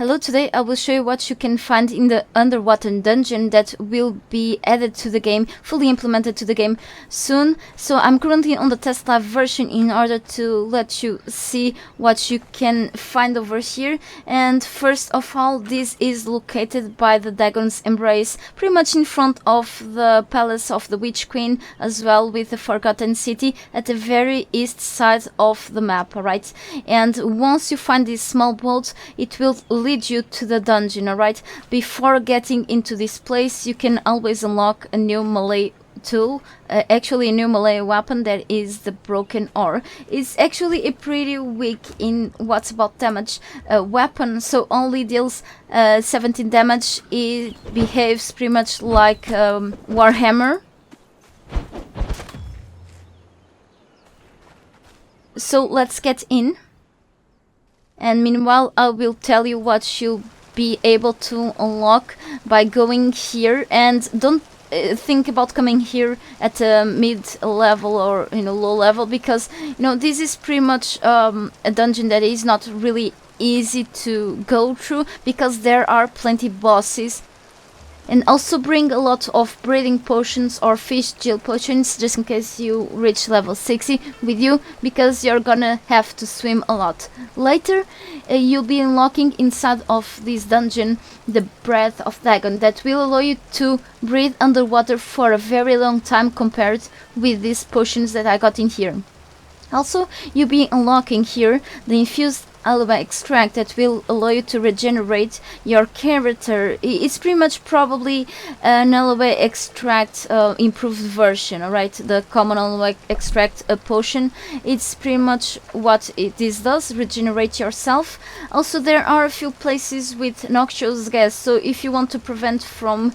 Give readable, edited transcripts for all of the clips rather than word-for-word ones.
Hello, today I will show you what you can find in the underwater dungeon that will be added to the game, fully implemented to the game soon. So I'm currently on the test live version in order to let you see what you can find over here. And first of all, this is located by the Dagon's Embrace, pretty much in front of the palace of the Witch Queen, as well with the Forgotten City at the very east side of the map, alright? And once you find this small boat, it will lead you to the dungeon, alright? Before getting into this place, you can always unlock a new melee tool, actually a new melee weapon, that is the broken ore. It's actually a pretty weak in what's about damage weapon, so only deals 17 damage. It behaves pretty much like Warhammer. So let's get in. And meanwhile, I will tell you what you'll be able to unlock by going here. And don't think about coming here at a mid-level or low level, because this is pretty much a dungeon that is not really easy to go through, because there are plenty bosses. And also bring a lot of breathing potions or fish gel potions, just in case you reach level 60 with you, because you're gonna have to swim a lot. Later, you'll be unlocking inside of this dungeon the Breath of Dagon, that will allow you to breathe underwater for a very long time compared with these potions that I got in here. Also, you'll be unlocking here the Infused Aloe extract that will allow you to regenerate your character. It's pretty much probably an Aloe extract improved version, alright? The common Aloe extract potion. It's pretty much what this does, regenerate yourself. Also, there are a few places with noxious gas, so if you want to prevent from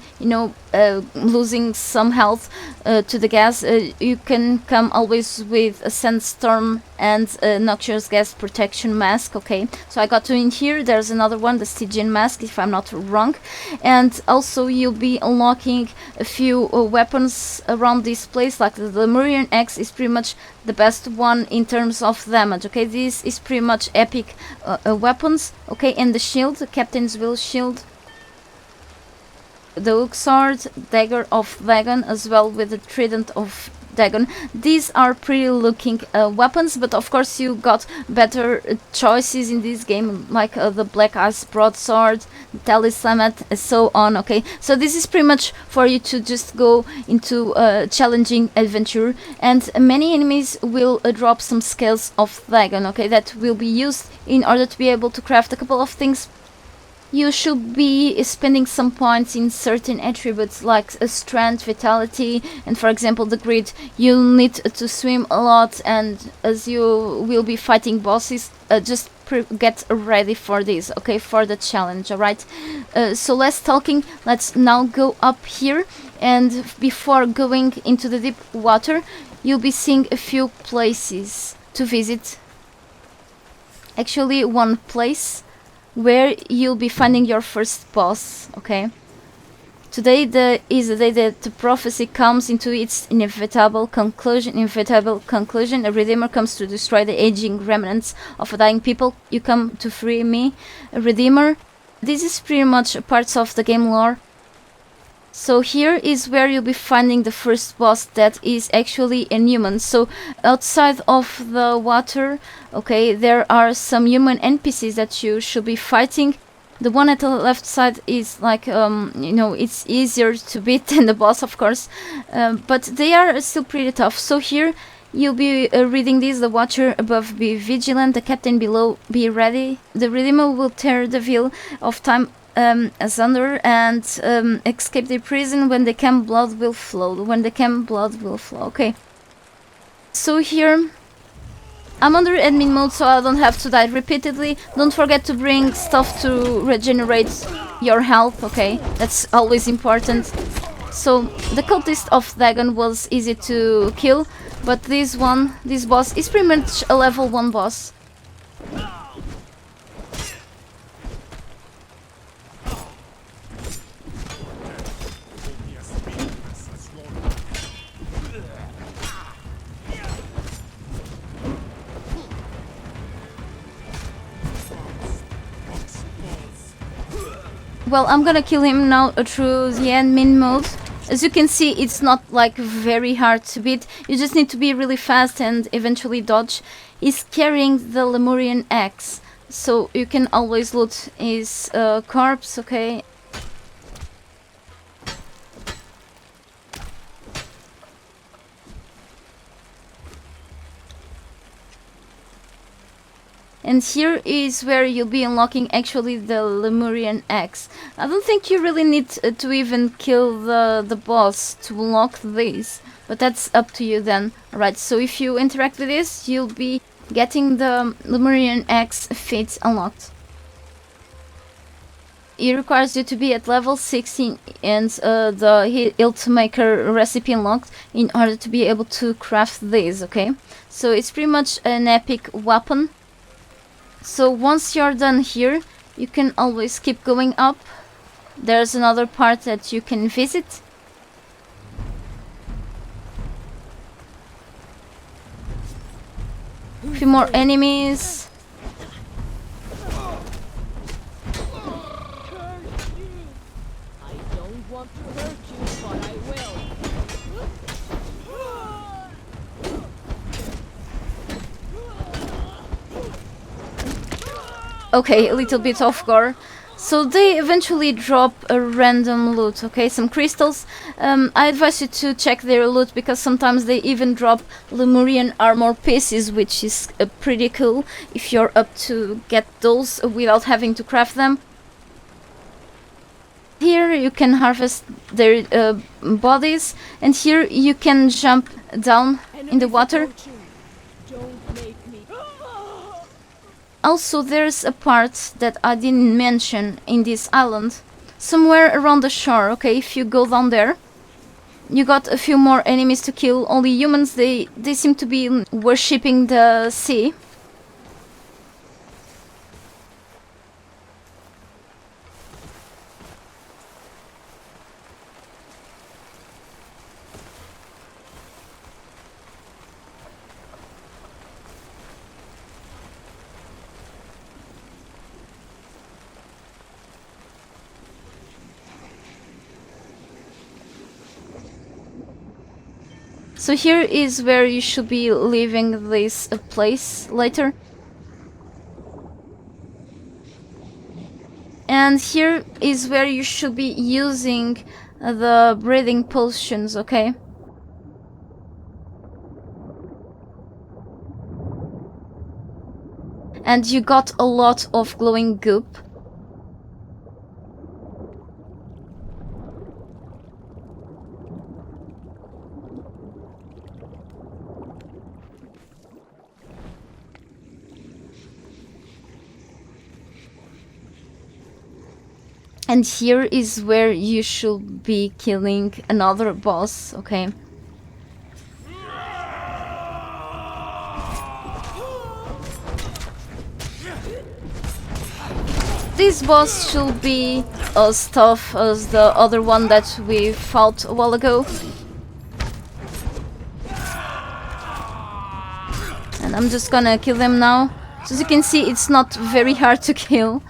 losing some health to the gas, you can come always with a sandstorm and a noxious gas protection mask. Okay, so I got two in here. There's another one, the Stygian mask, if I'm not wrong. And also you'll be unlocking a few weapons around this place, like the Lemurian axe is pretty much the best one in terms of damage. Okay, this is pretty much epic weapons. Okay, and the shield, the Captain's Will shield, the hook sword, dagger of Dagon, as well with the Trident of Dagon. These are pretty looking weapons, but of course you got better choices in this game, like the Black Ice Broadsword, Talisman, and so on. Okay, so this is pretty much for you to just go into a challenging adventure, and many enemies will drop some scales of Dagon, okay, that will be used in order to be able to craft a couple of things. You should be spending some points in certain attributes like strength, vitality, and for example the grid. You'll need to swim a lot, and as you will be fighting bosses, just get ready for this, okay, for the challenge, alright? So less talking, let's now go up here, and before going into the deep water, you'll be seeing a few places to visit. Actually, one place where you'll be finding your first boss, okay? Today is the day that the prophecy comes into its inevitable conclusion. A Redeemer comes to destroy the aging remnants of a dying people. You come to free me, a Redeemer. This is pretty much parts of the game lore. So here is where you'll be finding the first boss, that is actually a human. So outside of the water, okay, there are some human NPCs that you should be fighting. The one at the left side is like, it's easier to beat than the boss, of course, but they are still pretty tough. So here you'll be reading this: the watcher above be vigilant, the captain below be ready. The Redeemer will tear the veil of time asunder and escape the prison. When the camp blood will flow. Okay, so here I'm under admin mode, so I don't have to die repeatedly. Don't forget to bring stuff to regenerate your health, okay, that's always important. So the cultist of Dagon was easy to kill, but this boss is pretty much a level 1 boss. Well, I'm gonna kill him now through the admin mode. As you can see, it's not like very hard to beat. You just need to be really fast and eventually dodge. He's carrying the Lemurian axe, so you can always loot his corpse, okay? And here is where you'll be unlocking actually the Lemurian axe. I don't think you really need to even kill the boss to unlock this, but that's up to you then. Alright, so if you interact with this, you'll be getting the Lemurian axe feat unlocked. It requires you to be at level 16 and the hilt maker recipe unlocked in order to be able to craft this, okay? So it's pretty much an epic weapon. So once you're done here, you can always keep going up. There's another part that you can visit. A few more enemies. I don't want to hurt you, but I will. Okay, a little bit off guard. So they eventually drop a random loot, okay, some crystals. I advise you to check their loot because sometimes they even drop Lemurian armor pieces, which is pretty cool if you're up to get those without having to craft them. Here you can harvest their bodies, and here you can jump down in the water. Don't make me. Also, there's a part that I didn't mention in this island. Somewhere around the shore, okay, if you go down there, you got a few more enemies to kill. Only humans, they seem to be worshipping the sea. So here is where you should be leaving this place later. And here is where you should be using the breathing potions, okay? And you got a lot of glowing goop. And here is where you should be killing another boss, okay? This boss should be as tough as the other one that we fought a while ago. And I'm just gonna kill them now. So as you can see, it's not very hard to kill.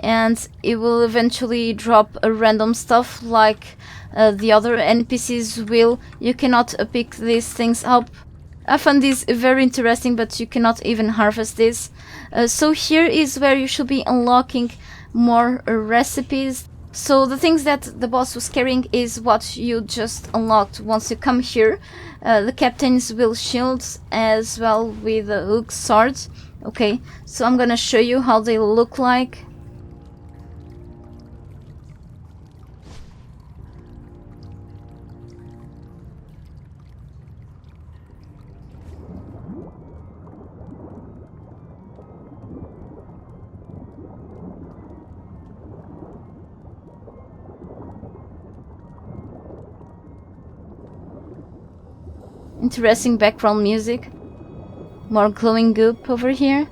And it will eventually drop a random stuff like the other NPCs will. You cannot pick these things up. I found this very interesting, but you cannot even harvest this. So here is where you should be unlocking more recipes. So the things that the boss was carrying is what you just unlocked once you come here. The captains will shields as well with a hook sword. Okay, so I'm gonna show you how they look like. Interesting background music. More glowing goop over here.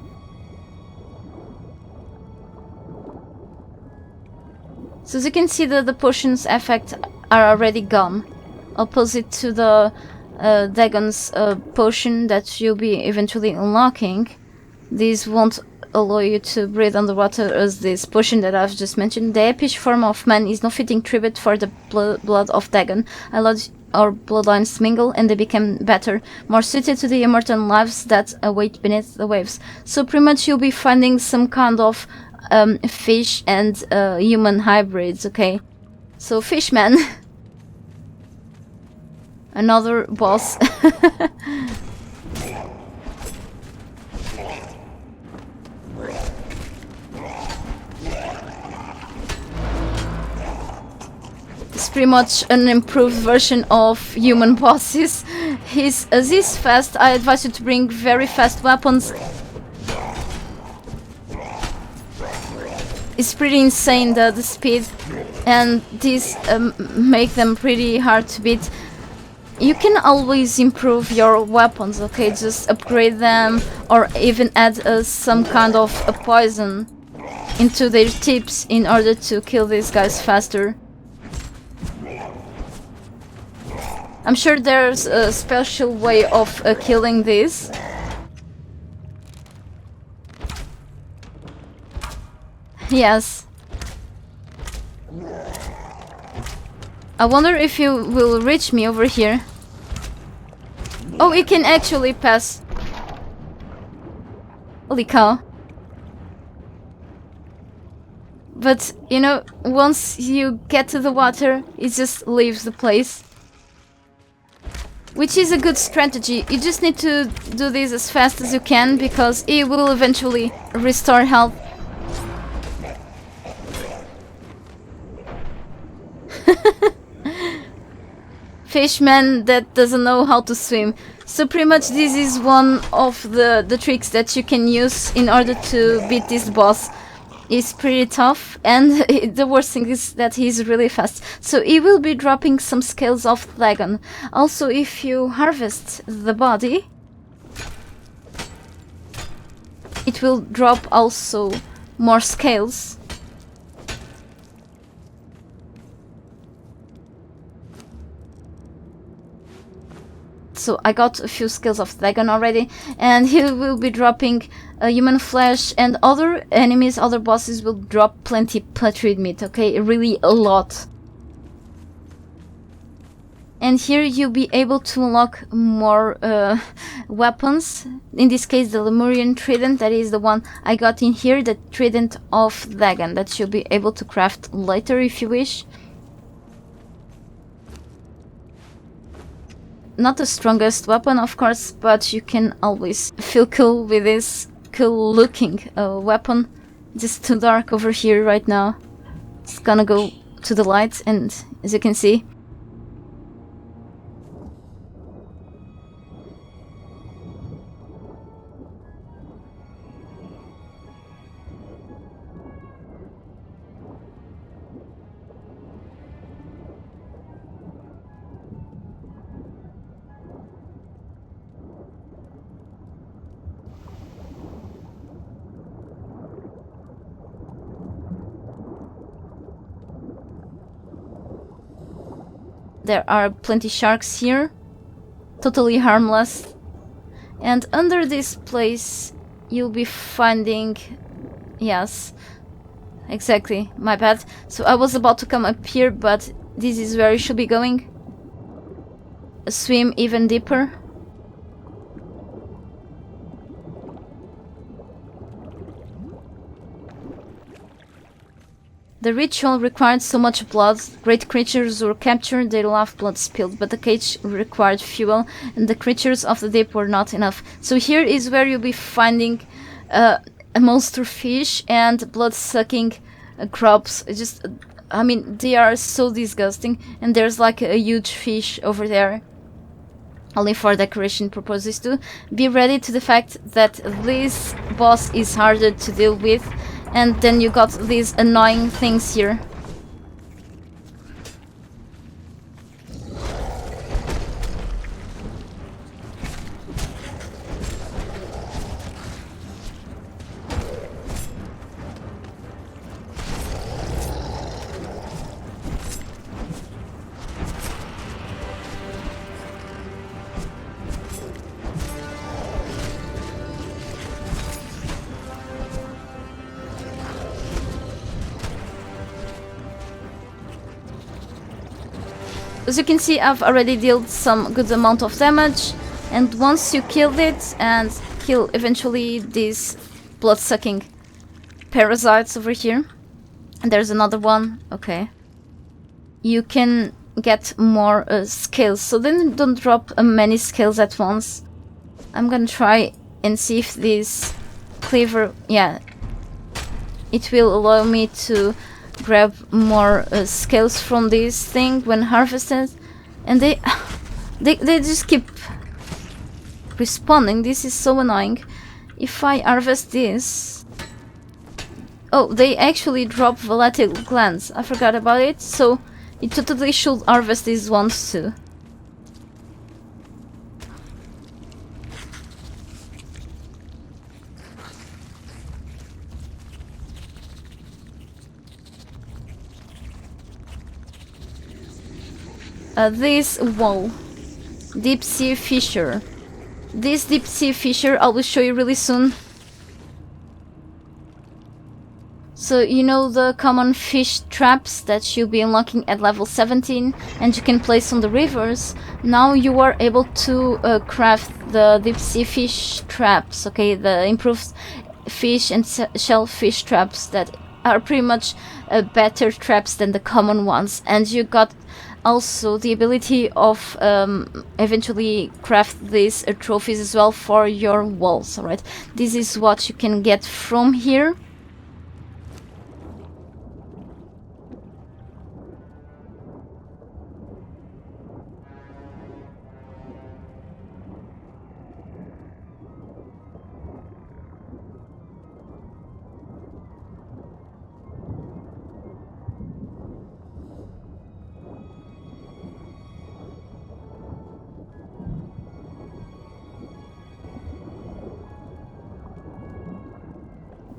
So as you can see, the potions effect are already gone. Opposite to the Dagon's potion that you'll be eventually unlocking. These won't allow you to breathe underwater as this potion that I've just mentioned. The epic form of man is no fitting tribute for the blood of Dagon. I allowed our bloodlines mingle and they became better, more suited to the immortal lives that await beneath the waves. So pretty much you'll be finding some kind of fish and human hybrids, okay? So Fishman. Another boss. It's pretty much an improved version of human bosses. As he's fast, I advise you to bring very fast weapons. It's pretty insane the speed, and these make them pretty hard to beat. You can always improve your weapons, okay? Just upgrade them or even add some kind of a poison into their tips in order to kill these guys faster. I'm sure there's a special way of killing these. Yes. I wonder if you will reach me over here. Oh, it can actually pass. Holy cow. But, you know, once you get to the water, it just leaves the place. Which is a good strategy. You just need to do this as fast as you can, because it will eventually restore health. Fishman that doesn't know how to swim. So pretty much this is one of the tricks that you can use in order to beat this boss. It's pretty tough, and the worst thing is that he's really fast. So he will be dropping some scales of Dagon. Also, if you harvest the body, it will drop also more scales. So I got a few scales of Dagon already, and he will be dropping human flesh, and other enemies, other bosses will drop plenty putrid meat, okay? Really a lot. And here you'll be able to unlock more weapons. In this case, the Lemurian Trident, that is the one I got in here, the Trident of Dagon, that you'll be able to craft later if you wish. Not the strongest weapon, of course, but you can always feel cool with this cool looking weapon. Just too dark over here right now. It's gonna go to the light, and as you can see, there are plenty sharks here, totally harmless. And under this place you'll be finding... Yes, exactly, my bad. So I was about to come up here, but this is where you should be going. Swim even deeper. The ritual required so much blood. Great creatures were captured, their lifeblood spilled, but the cage required fuel, and the creatures of the deep were not enough. So here is where you'll be finding a monster fish and blood-sucking crabs. I mean, they are so disgusting, and there's like a huge fish over there. Only for decoration purposes too. Be ready to the fact that this boss is harder to deal with. And then you got these annoying things here. As you can see, I've already dealt some good amount of damage, and once you kill it and kill eventually these blood-sucking parasites over here, and there's another one, okay, you can get more scales, so then don't drop many scales at once. I'm gonna try and see if this cleaver, yeah, it will allow me to grab more scales from this thing when harvested, and they just keep respawning. This is so annoying. If I harvest this, oh, they actually drop volatile glands. I forgot about it, so you totally should harvest these ones too. This wall, deep sea fissure. This deep sea fissure I will show you really soon. So you know the common fish traps that you'll be unlocking at level 17 and you can place on the rivers. Now you are able to craft the deep sea fish traps, okay, the improved fish and shellfish traps that are pretty much better traps than the common ones, and you got also the ability of eventually craft these trophies as well for your walls. Alright, this is what you can get from here.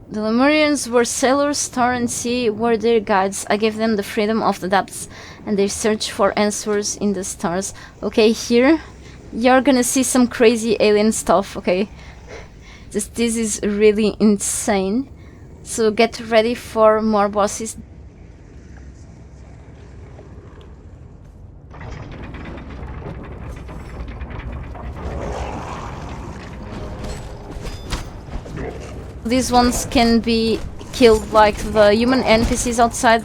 The Lemurians were sailors, star and sea were their guides. I gave them the freedom of the depths and they search for answers in the stars. Okay, here you're gonna see some crazy alien stuff, okay? This is really insane. So get ready for more bosses. These ones can be killed like the human NPCs outside.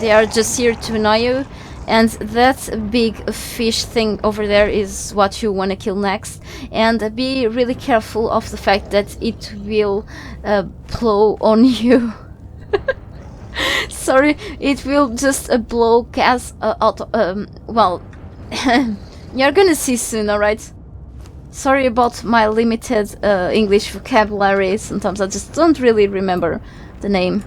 They are just here to annoy you, and that big fish thing over there is what you want to kill next. And be really careful of the fact that it will blow on you. Sorry, it will just blow gas out. Well, you're gonna see soon, alright? Sorry about my limited English vocabulary, sometimes I just don't really remember the name.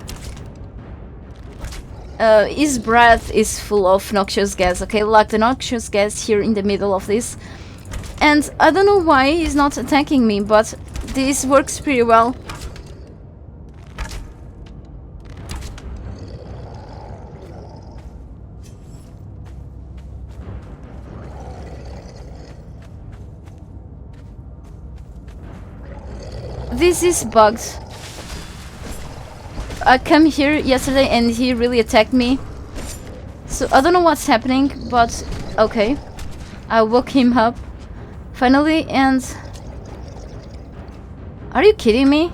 His breath is full of noxious gas, okay, like the noxious gas here in the middle of this. And I don't know why he's not attacking me, but this works pretty well. This is bugged. I came here yesterday and he really attacked me. So I don't know what's happening, but okay. I woke him up finally, and are you kidding me?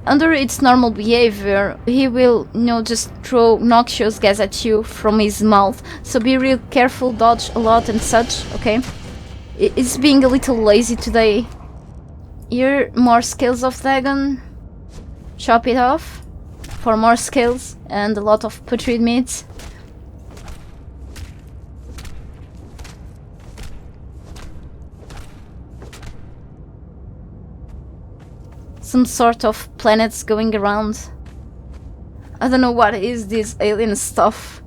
Under its normal behavior, he will, you know, just throw noxious gas at you from his mouth. So be real careful, dodge a lot and such, okay? It's being a little lazy today. Here, more scales of Dagon. Chop it off for more scales and a lot of putrid meat. Some sort of planets going around. I don't know what is this alien stuff.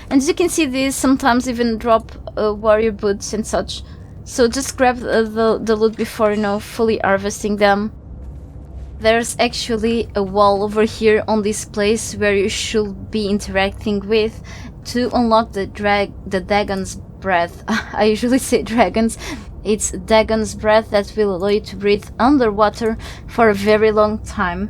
And as you can see, these sometimes even drop warrior boots and such. So just grab the loot before, you know, fully harvesting them. There's actually a wall over here on this place where you should be interacting with to unlock the Dagon's breath. I usually say dragons. It's Dagon's breath that will allow you to breathe underwater for a very long time.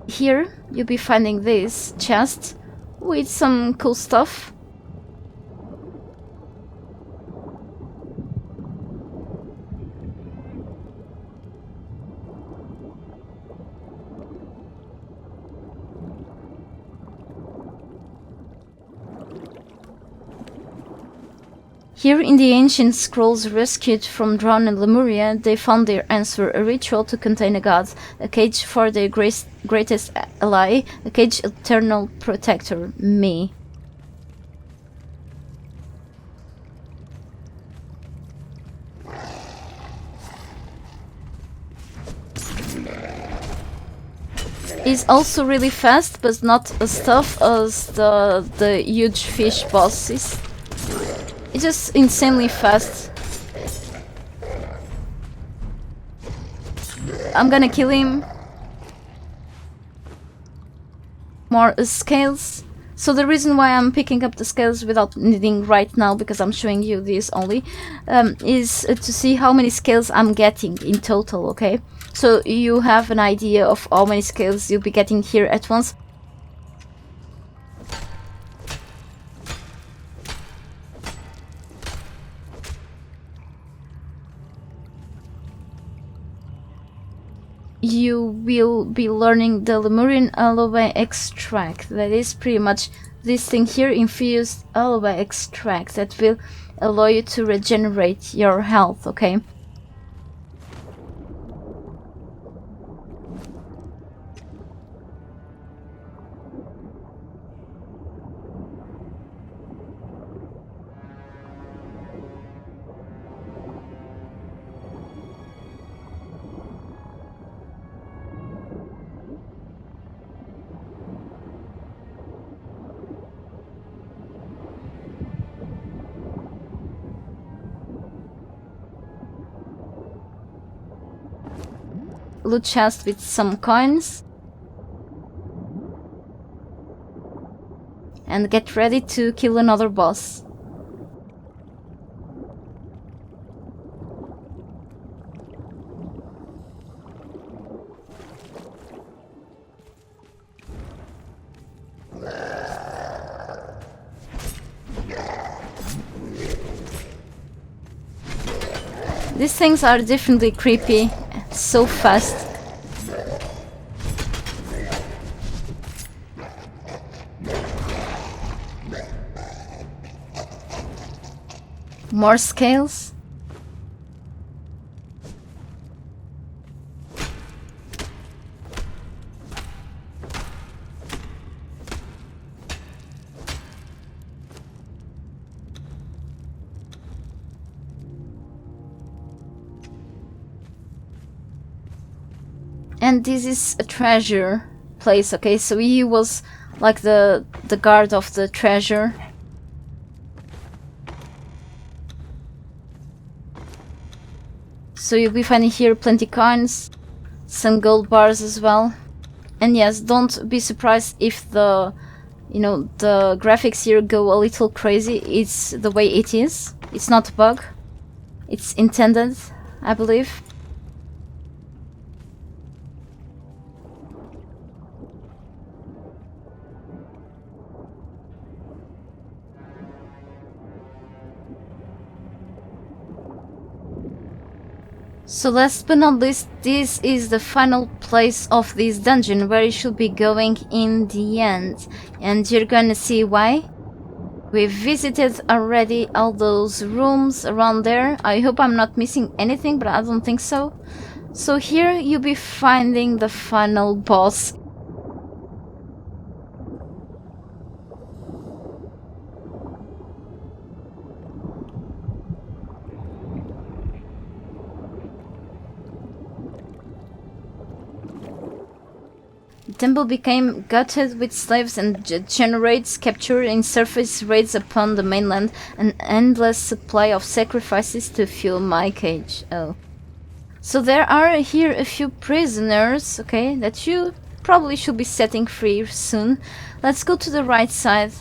Here, you'll be finding this chest with some cool stuff. Here in the ancient scrolls rescued from drowned Lemuria, they found their answer, a ritual to contain a god, a cage for their greatest ally, a cage eternal protector, me. Is also really fast, but not as tough as the huge fish bosses. It's just insanely fast. I'm gonna kill him. More scales. So the reason why I'm picking up the scales without needing right now, because I'm showing you this only, is to see how many scales I'm getting in total, okay? So you have an idea of how many scales you'll be getting here at once. You will be learning the Lemurian Aloe extract. That is pretty much this thing here, Infused Aloe extract, that will allow you to regenerate your health, okay? Loot chest with some coins. And get ready to kill another boss. These things are definitely creepy. So fast. More scales. And this is a treasure place, okay? So he was like the guard of the treasure. So you'll be finding here plenty coins, some gold bars as well. And yes, don't be surprised if the graphics here go a little crazy. It's the way it is. It's not a bug. It's intended, I believe. So last but not least, this is the final place of this dungeon where you should be going in the end. And you're gonna see why. We've visited already all those rooms around there. I hope I'm not missing anything, but I don't think so. So here you'll be finding the final boss. The temple became gutted with slaves and generates capture in surface raids upon the mainland, an endless supply of sacrifices to fuel my cage. Oh. So there are here a few prisoners, okay, that you probably should be setting free soon. Let's go to the right side.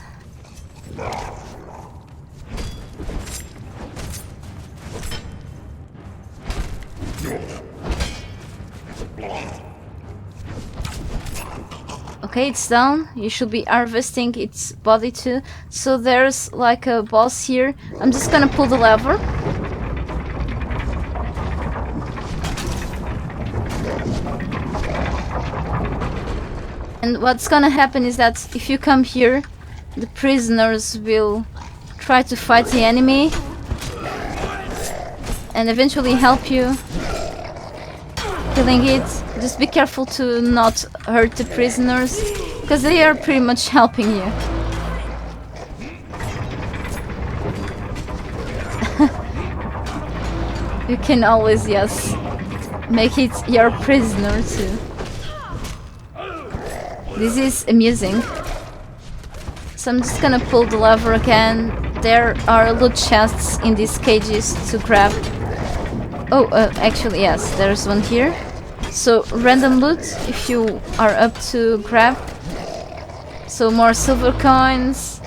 Okay, it's down. You should be harvesting its body too. So there's like a boss here. I'm just gonna pull the lever. And what's gonna happen is that if you come here, the prisoners will try to fight the enemy and eventually help you killing it. Just be careful to not hurt the prisoners, because they are pretty much helping you. You can always, yes, make it your prisoner too. This is amusing. So I'm just gonna pull the lever again. There are loot chests in these cages to grab. Oh, actually yes, there's one here. So random loot if you are up to grab. So more silver coins,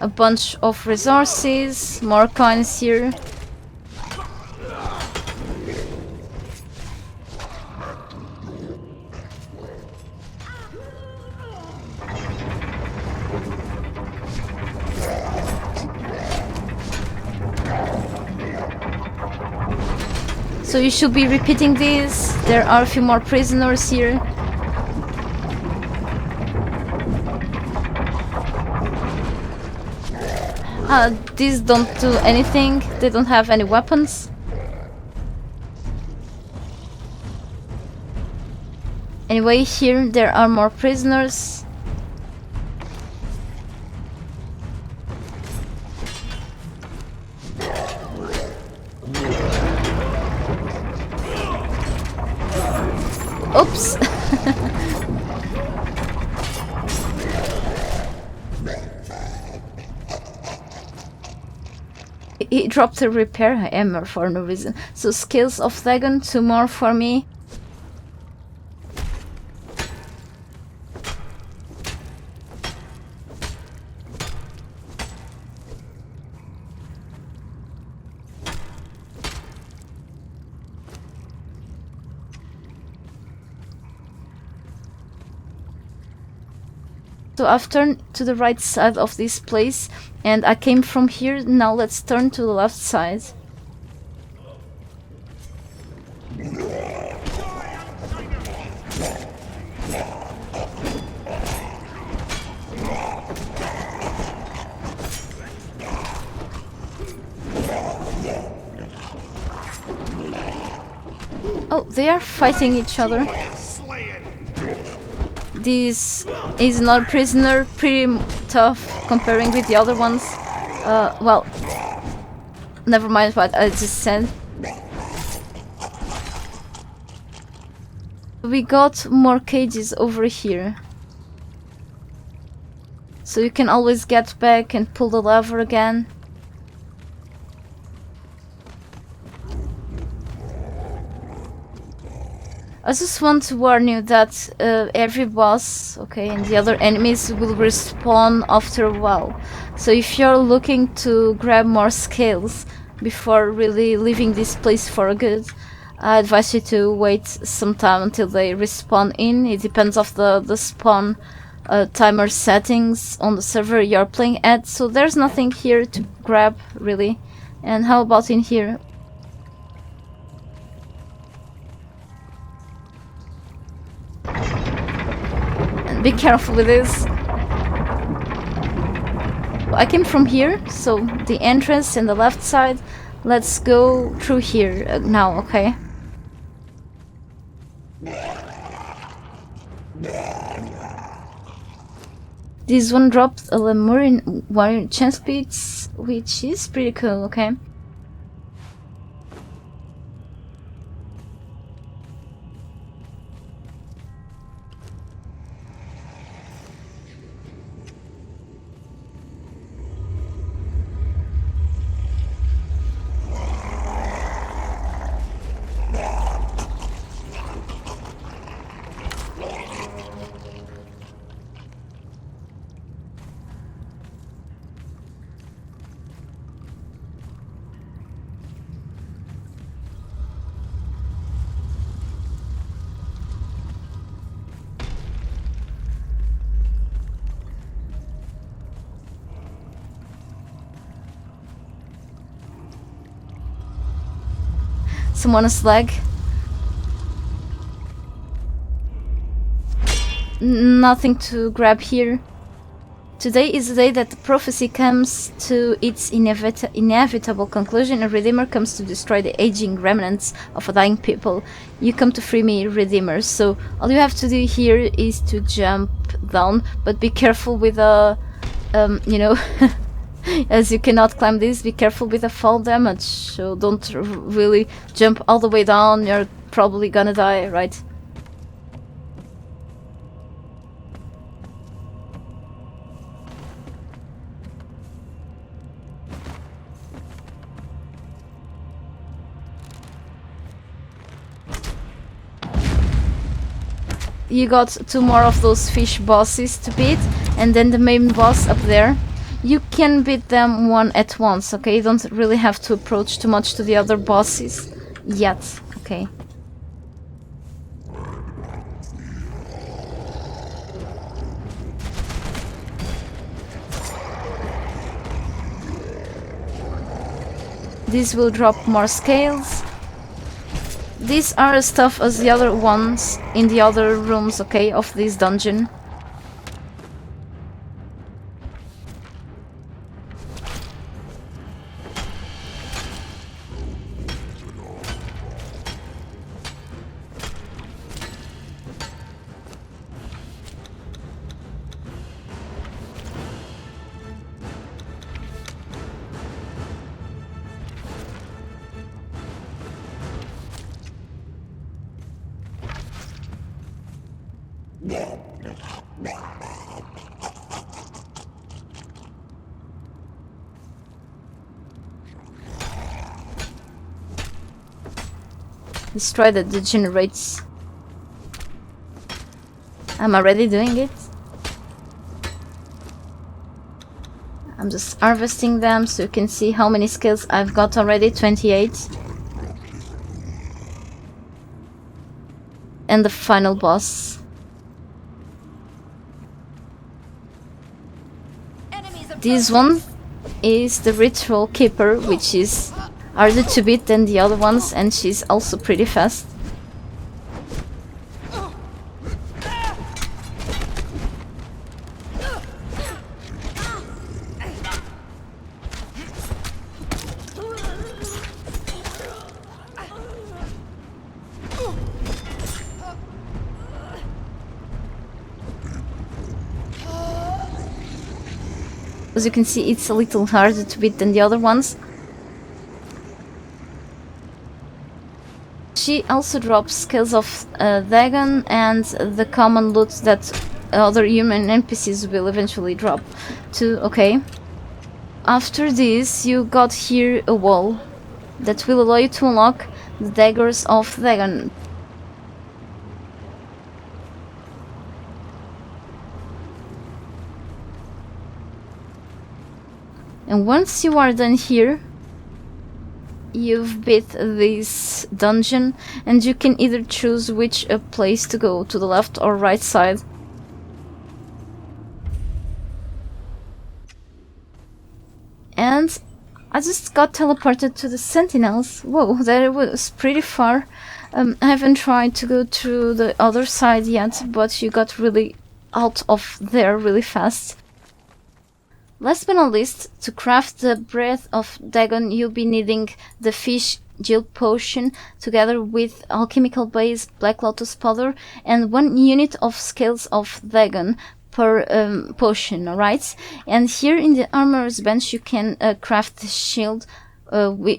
a bunch of resources, more coins here. So you should be repeating this. There are a few more prisoners here. These don't do anything. They don't have any weapons. Anyway, here there are more prisoners. Oops! He dropped a repair hammer for no reason. So skills of Dagon, 2 more for me. So I've turned to the right side of this place and I came from here. Now let's turn to the left side. Oh, they are fighting each other. This is not a prisoner, pretty tough comparing with the other ones. Well, never mind what I just said. We got more cages over here. So you can always get back and pull the lever again. I just want to warn you that every boss, okay, and the other enemies will respawn after a while. So if you're looking to grab more skills before really leaving this place for good, I advise you to wait some time until they respawn in. It depends of the spawn timer settings on the server you're playing at. So there's nothing here to grab really. And how about in here? Be careful with this. I came from here, so the entrance in the left side. Let's go through here now, okay? This one dropped a Lemurian warrior chance beats, which is pretty cool, okay? Someone's leg. Nothing to grab here. Today is the day that the prophecy comes to its inevitable conclusion. A Redeemer comes to destroy the aging remnants of a dying people. You come to free me, Redeemers. So all you have to do here is to jump down, but be careful with a, you know, as you cannot climb this, be careful with the fall damage. So don't really jump all the way down, you're probably gonna die, right? You got 2 more of those fish bosses to beat, and then the main boss up there. You can beat them one at once, okay? You don't really have to approach too much to the other bosses yet, okay? These will drop more scales. These are as tough as the other ones in the other rooms, okay, of this dungeon. This Trident degenerates. I'm already doing it. I'm just harvesting them so you can see how many skills I've got already. 28. And the final boss. This one is the Ritual Keeper, which is harder to beat than the other ones, and she's also pretty fast. As you can see, it's a little harder to beat than the other ones. She also drops skills of Dagon and the common loot that other human NPCs will eventually drop too, okay? After this, you got here a wall that will allow you to unlock the Daggers of Dagon. And once you are done here, you've beat this dungeon, and you can either choose which place to go, to the left or right side. And I just got teleported to the Sentinels. Whoa, that was pretty far. I haven't tried to go through the other side yet, but you got really out of there really fast. Last but not least, to craft the Breath of Dagon, you'll be needing the Fish Gel Potion together with alchemical base, Black Lotus powder, and 1 unit of Scales of Dagon per potion, alright? And here in the Armorer's Bench you can craft the shield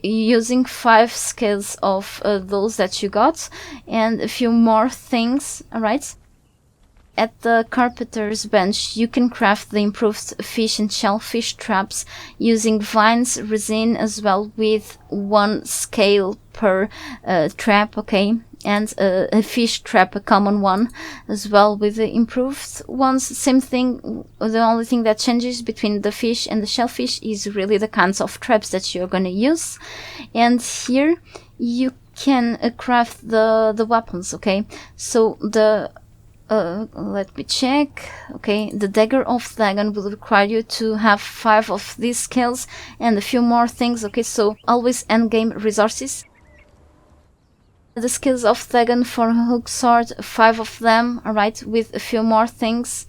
using 5 scales of those that you got and a few more things, alright? At the Carpenter's Bench you can craft the improved fish and shellfish traps using vines, resin, as well with 1 scale per trap, okay? And a fish trap, a common one, as well with the improved ones. Same thing, the only thing that changes between the fish and the shellfish is really the kinds of traps that you're gonna use. And here you can craft the weapons, okay? So the let me check. Okay, the Dagger of Dagon will require you to have 5 of these skills and a few more things, okay? So always endgame resources. The skills of Dagon for hook sword, 5 of them, alright, with a few more things.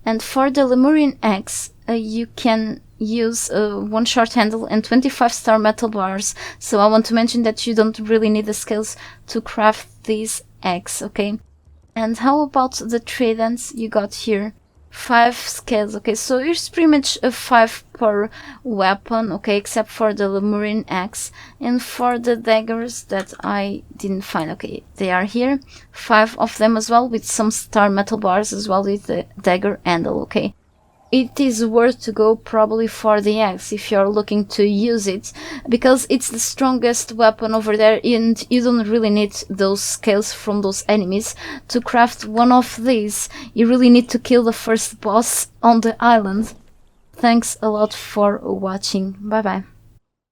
And for the Lemurian axe, you can use 1 short handle and 25 star metal bars. So I want to mention that you don't really need the skills to craft this axe, okay? And how about the tridents you got here? 5 scales, okay, so it's pretty much a 5 per weapon, okay, except for the Lemurian axe. And for the daggers that I didn't find, okay, they are here, 5 of them as well, with some star metal bars as well with the dagger handle, okay. It is worth to go probably for the axe if you're looking to use it, because it's the strongest weapon over there and you don't really need those scales from those enemies. To craft one of these, you really need to kill the first boss on the island. Thanks a lot for watching. Bye bye.